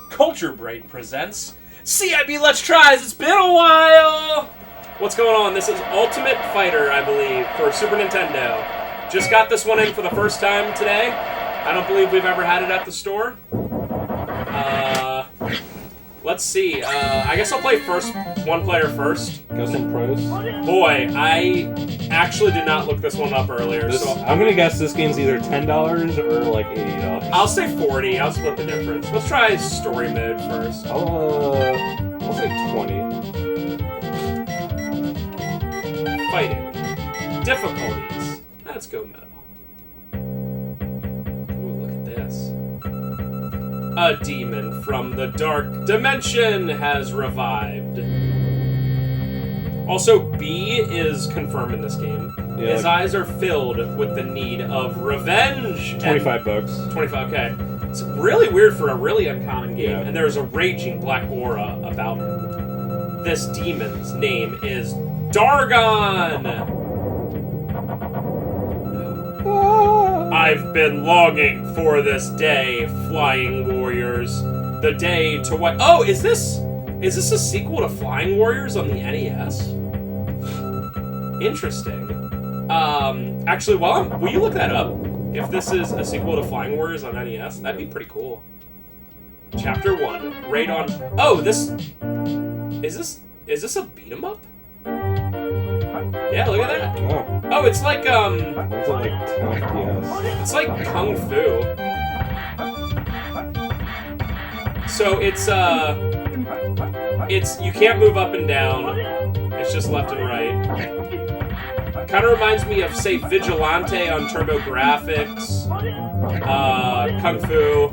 Culture Brain presents CiB Let's Tries. It's been a while. What's going on? This is Ultimate Fighter, I believe, for Super Nintendo. Just got this one in for the first time today. I don't believe we've ever had it at the store. Let's see. I guess I'll play one player first. Go some pros. Boy, I actually did not look this one up earlier. So I'm gonna guess this game's either $10 or like $80. I'll say 40. I'll split the difference. Let's try story mode first. I'll say 20. Fighting. Difficulties. Let's go metal. Ooh, look at this. A demon from the dark dimension has revived. Also, B is confirmed in this game. Yeah, his eyes are filled with the need of revenge. $25. 25, okay. It's really weird for a really uncommon game, yeah. And there's a raging black aura about him. This demon's name is Dargon! I've been longing for this day, Flying Warriors. The day to what? Oh, is this a sequel to Flying Warriors on the NES? Interesting. Actually, will you look that up? If this is a sequel to Flying Warriors on NES, that'd be pretty cool. Chapter 1, Radon. Oh, is this a beat 'em up? Yeah, look at that. Oh, it's like What's it like 10 FPS? It's like Kung Fu. So it's you can't move up and down. It's just left and right. Kind of reminds me of, say, Vigilante on TurboGrafx. Kung Fu.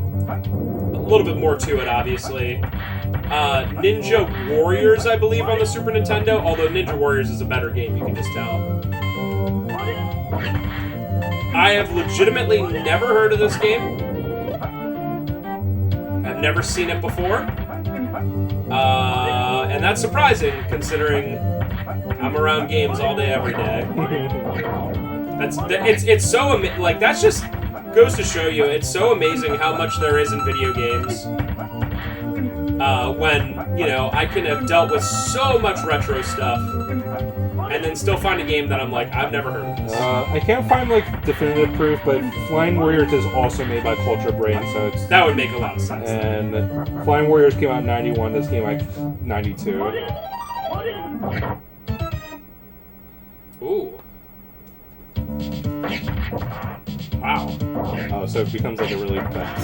A little bit more to it, obviously. Ninja Warriors, I believe, on the Super Nintendo. Although Ninja Warriors is a better game, you can just tell. I have legitimately never heard of this game. I've never seen it before. And that's surprising, considering I'm around games all day, every day. It's so like that's just goes to show you it's so amazing how much there is in video games. When I can have dealt with so much retro stuff, and then still find a game that I'm like, I've never heard of this. I can't find like definitive proof, but Flying Warriors is also made by Culture Brain, so that would make a lot of sense. And Flying Warriors came out in '91. This came out 92. Ooh. Wow. Oh, so it becomes like a really bad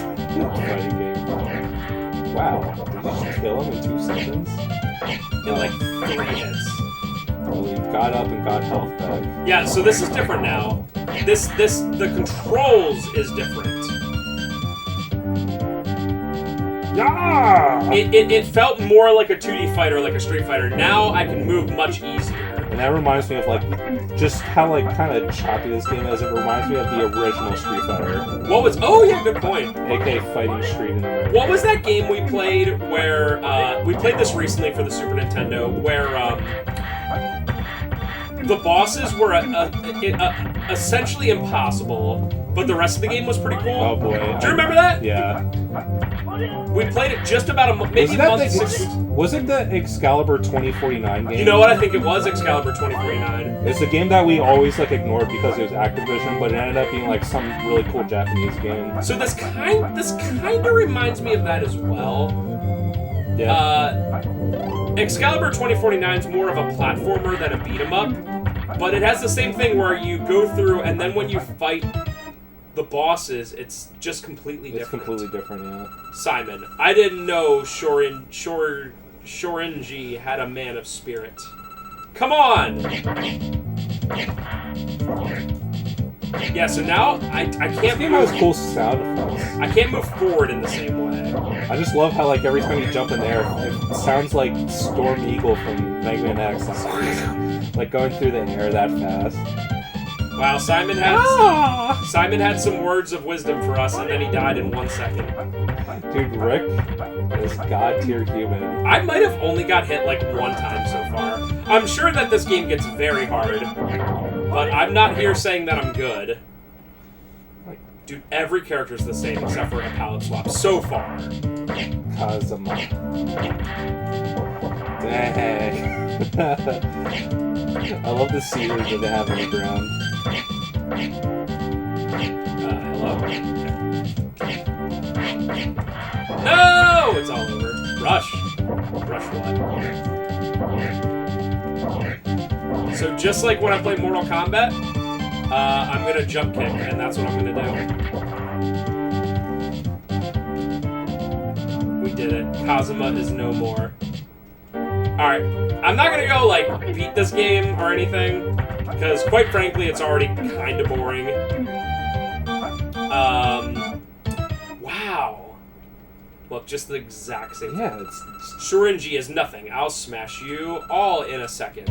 fighting game. Wow. Did you just kill him in 2 seconds? In like 3 hits. Well, he got up and got health back. Yeah, so this is different now. The controls is different. Yeah! It felt more like a 2D fighter, like a Street Fighter. Now I can move much easier. And that reminds me of like just how like kind of choppy this game is. It reminds me of the original Street Fighter. Oh yeah, good point. AK Fighting Street in America. What was that game we played where we played this recently for the Super Nintendo where the bosses were essentially impossible, but the rest of the game was pretty cool? Oh boy. Do you remember that? Yeah. We played it just about a month, maybe a month, 6 weeks. Was it the Excalibur 2049 game? You know what? I think it was Excalibur 2049. It's a game that we always like ignored because it was Activision, but it ended up being like some really cool Japanese game. So this kind of reminds me of that as well. Yeah. Excalibur 2049 is more of a platformer than a beat 'em up, but it has the same thing where you go through and then when you fight the bosses, it's just completely different. It's completely different, yeah. Simon, I didn't know Shorinji had a man of spirit. Come on! Yeah, so now I can't. This game has cool sound effects. I can't move forward in the same way. I just love how like every time you jump in there, it sounds like Storm Eagle from Mega Man X. Like going through the air that fast. Wow, Simon had some words of wisdom for us, and then he died in 1 second. Dude, Rick is god-tier human. I might have only got hit like 1 time so far. I'm sure that this game gets very hard, but I'm not here saying that I'm good. Dude, every character is the same except for a palette swap so far. Kazuma. Dang. I love the series that they have on the ground. Hello? Okay. No! It's all over. Rush. Rush what? So just like when I play Mortal Kombat, I'm gonna jump kick, and that's what I'm gonna do. We did it. Kazuma is no more. Alright, I'm not gonna go, like, beat this game or anything, because, quite frankly, it's already kind of boring. Wow. Look, just the exact same thing. Yeah, it's Shorinji is nothing. I'll smash you all in a second.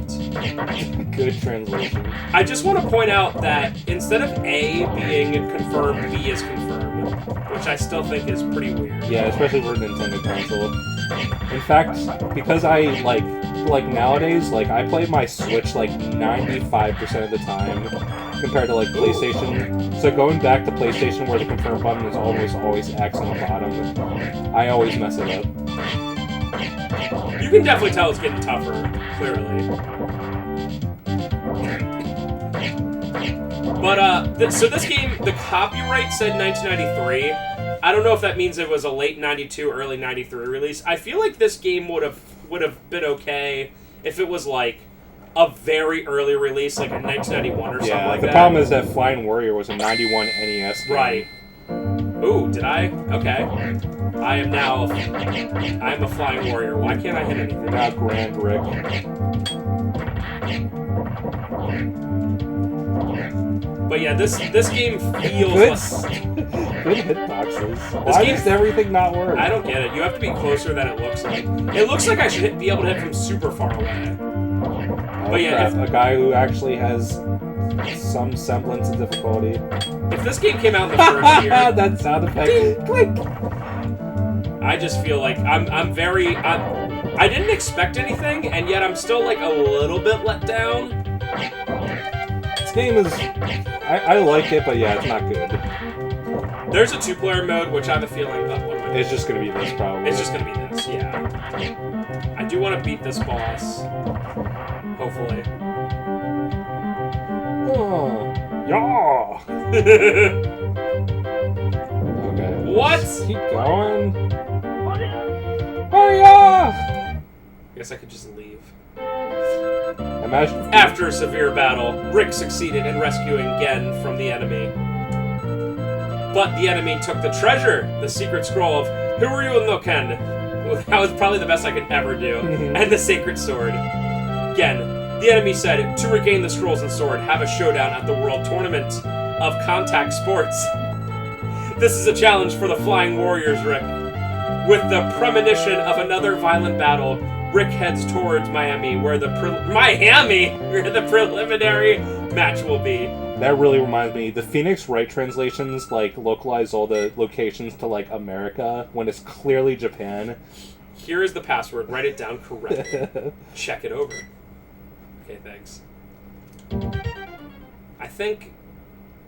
good translation. I just want to point out that instead of A being confirmed, B is confirmed, which I still think is pretty weird. Yeah, especially for a Nintendo console. In fact, because I, like nowadays, like, I play my Switch, like, 95% of the time, compared to, like, PlayStation. So going back to PlayStation, where the confirm button is always X on the bottom, I always mess it up. You can definitely tell it's getting tougher, clearly. But, so this game, the copyright said 1993. I don't know if that means it was a late 92, early 93 release. I feel like this game would have been okay if it was, like, a very early release, like a 1991 or something like that. The problem is that Flying Warrior was a 91 NES game. Right. Ooh, did I? Okay. I am a Flying Warrior. Why can't I hit anything? Now Grand Rick. But yeah, this game feels good hitboxes. Why does everything not work? I don't get it. You have to be closer than it looks like. It looks like I should be able to hit from super far away. But yeah, a guy who actually has some semblance of difficulty. If this game came out in the first year, that sound effect. Click. I just feel like I didn't expect anything, and yet I'm still like a little bit let down. This game is, I like it, but yeah, it's not good. There's a 2-player mode, which I have a feeling it's just gonna be this, probably. It's just gonna be this, yeah. I do want to beat this boss. Hopefully. Oh. Yeah. Okay. What? Just keep going. Oh yeah. I guess I could just leave. Imagine. After a severe battle, Rick succeeded in rescuing Gen from the enemy. But the enemy took the treasure, the secret scroll of Hiryu no Ken. That was probably the best I could ever do. And the sacred sword. Gen, the enemy said, to regain the scrolls and sword, have a showdown at the World Tournament of Contact Sports. This is a challenge for the Flying Warriors, Rick. With the premonition of another violent battle, Rick heads towards Miami, where the preliminary match will be. That really reminds me, the Phoenix Wright translations, like, localize all the locations to, like, America, when it's clearly Japan. Here is the password. Write it down correctly. Check it over. Okay, thanks. I think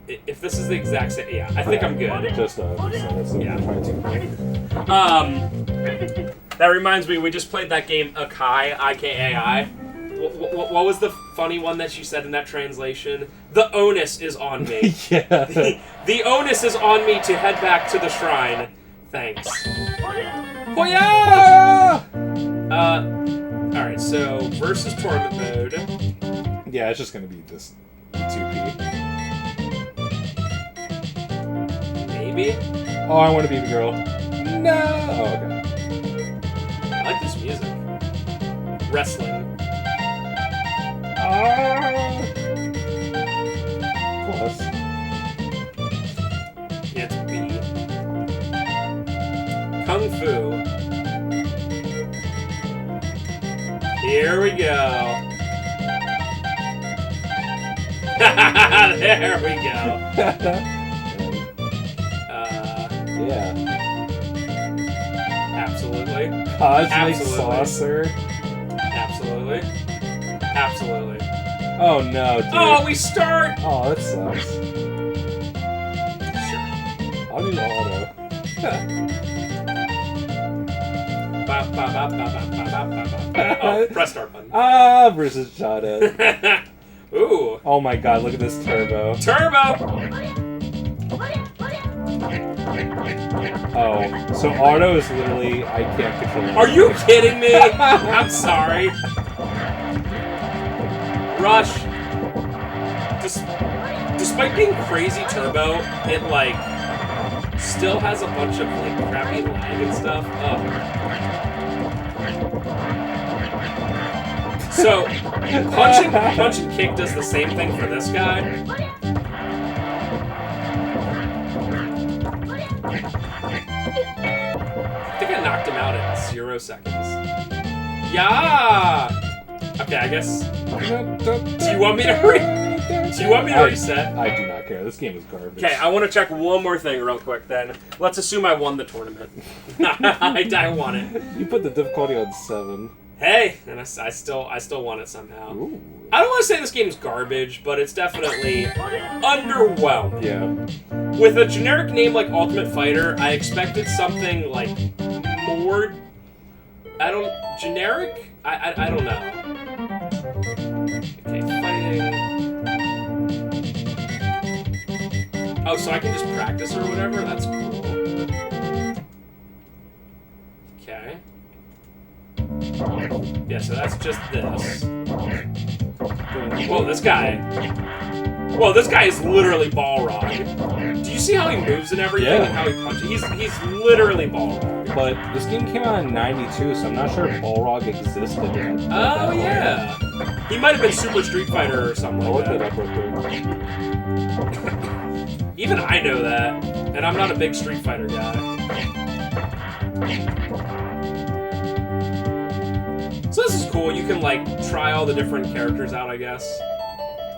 if this is the exact same, yeah, I think I'm good. Just That reminds me, we just played that game Akai, I-K-A-I. What was the funny one that you said in that translation? The onus is on me. Yeah. The onus is on me to head back to the shrine. Thanks. Hoya! Alright, so versus tournament mode. Yeah, it's just gonna be this 2P. Maybe? Oh, I want to be the girl. No! Oh, okay. I like this music. Wrestling. Plus. Yeah, it's B. Kung Fu. Here we go. There we go. Yeah. Absolutely. Cosmic Saucer. Absolutely. Absolutely. Oh no, dude. Oh, we start! Oh, that sucks. Sure. Audio auto. Oh, press start button. Versus Shadow. Ooh. Oh my god, look at this turbo. Turbo! Oh, so auto is literally, I can't control it. Are you kidding me? I'm sorry. Rush. Despite being crazy turbo, it, like, still has a bunch of, like, crappy lag and stuff. Oh. So, punch and kick does the same thing for this guy. I think I knocked him out in 0 seconds. Yeah! Okay, I guess. Do you want me to reset? I do not care. This game is garbage. Okay, I want to check one more thing real quick then. Let's assume I won the tournament. I won it. You put the difficulty on 7. Hey, and I still won it somehow. Ooh. I don't want to say this game's garbage, but it's definitely underwhelmed. Yeah. With a generic name like Ultimate Fighter, I expected something like more. Generic? I don't know. Okay, fighting. Oh, so I can just practice or whatever? That's cool. Okay. Yeah, so that's just this. Whoa, this guy. Whoa, this guy is literally Balrog. Do you see how he moves and everything and how he punches? He's literally Balrog. But this game came out in '92, so I'm not sure if Balrog existed yet. Oh, yeah. He might have been Super Street Fighter or something I'll like look that. it up real quick. Even I know that, and I'm not a big Street Fighter guy. So this is cool. You can, like, try all the different characters out, I guess.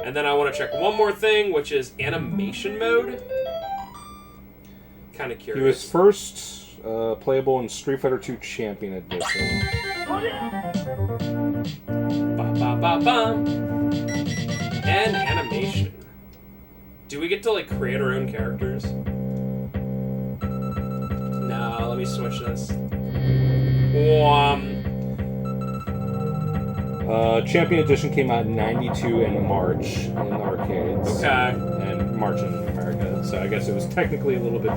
And then I want to check one more thing, which is animation mode. Kind of curious. He was first playable in Street Fighter II Champion Edition. Ba-ba-ba-bum. And animation. Do we get to, like, create our own characters? No, let me switch this. Champion Edition came out in '92 in March in the arcades. Okay. And March in America, so I guess it was technically a little bit...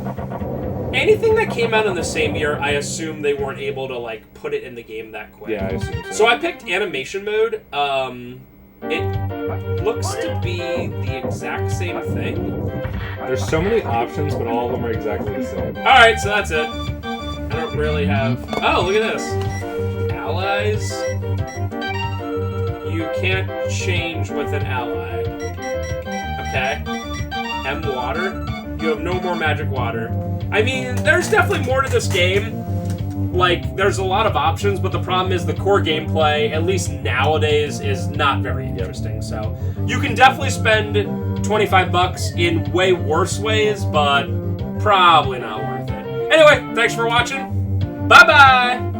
Anything that came out in the same year, I assume they weren't able to, like, put it in the game that quick. Yeah, I assume so. So I picked animation mode. It looks to be the exact same thing. There's so many options, but all of them are exactly the same. Alright, so that's it. I don't really have... Oh, look at this. Allies. You can't change with an ally. Okay. M water. You have no more magic water. I mean, there's definitely more to this game. Like, there's a lot of options, but the problem is the core gameplay, at least nowadays, is not very interesting. So, you can definitely spend $25 in way worse ways, but probably not worth it. Anyway, thanks for watching. Bye-bye!